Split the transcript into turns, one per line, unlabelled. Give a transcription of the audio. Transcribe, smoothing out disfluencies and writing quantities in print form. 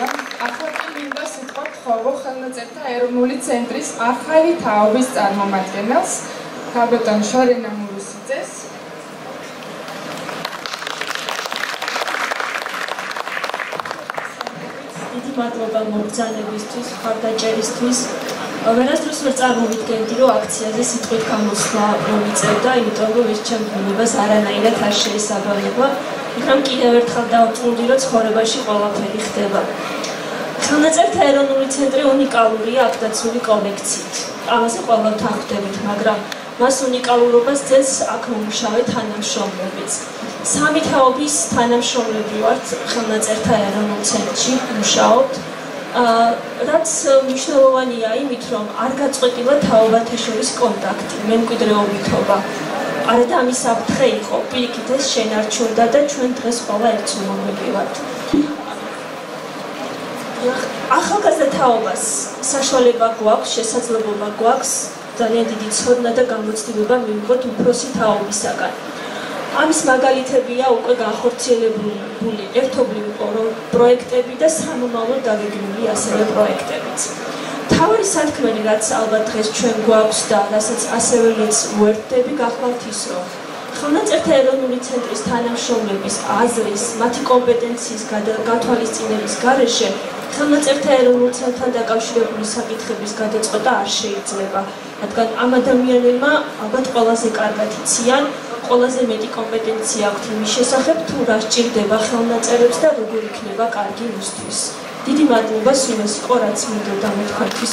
ახლა კი მინდა სიტყვა ვთხოვო ხელნაწერთა ეროვნული ცენტრის ახალი თაობის წარმომადგენელს, ქალბატონ შორენა მურუსიძეს.
დიდი მადლობა მობრძანებისთვის, მხარდაჭერისთვის. ვერასდროს ვერ წარმოვიდგენდი, რომ აქციაზე სიტყვით გამოსვლა მომიწევდა, იმიტომ რომ ეს ჩემს ბუნებას არანაირად არ შეესაბამება. მაგრამ კიდევ ერთხელ დავწუნდი, რომ ცხოვრებაში ყველაფერი ხდება. ხელნაწერთა ეროვნული ცენტრი უნიკალურია აქტაციული კოლექციით. ამაზე ყველამ თანხმდებით, მაგრამ მას უნიკალურობას ძელს აქ მომუშავე თანამშრომლებიც. სამი თაობის თანამშრომლები ვართ ხელნაწერთა ეროვნულ ცენტრში მუშაობთ. რაც მნიშვნელოვანია იმით, რომ არ გაწყვეტილა თაობათა შორის კონტაქტი, მემკვიდრეობითობა. არადა ამის საფრთხე იყო, პირიქით ეს შენარჩუნდა და ჩვენ დღეს ყველა ერთსულოვნები ვართ. ახალგაზრდა თაობას საშუალება გვაქვს, შესაძლებლობა გვაქვს ძალიან დიდი ცოდნა და გამოცდილება მივიღოთ უფროსი თაობისაგან. ამის მაგალითებია უკვე განხორციელებული ერთობლივი პროექტები და სამომავლოდ დაგეგმილი ასევე პროექტებიც. მთავარი სათქმელი, რაც ალბათ დღეს ჩვენ გვაქვს და რასაც ასევე მეც ვუერთდები, გახლავთ ის, რომ ხელნაწერთა ეროვნული ცენტრის თანამშრომლების აზრის, მათი კომპეტენციის გათვალისწინების გარეშე ხელნაწერთა ეროვნულ ცენტრთან დაკავშირებული საკითხების გადაწყვეტა არ შეიძლება, რადგან ამ ადამიანებმა ალბათ ყველაზე კარგად იციან, ყველაზე მეტი კომპეტენცია აქვთ იმის შესახებ, თუ რა სჭირდება ხელნაწერებს და როგორ იქნება კარგი უსთვის. დიდი მადლობა, სულ ეს იყო, რაც მინდოდა თქვენთვის.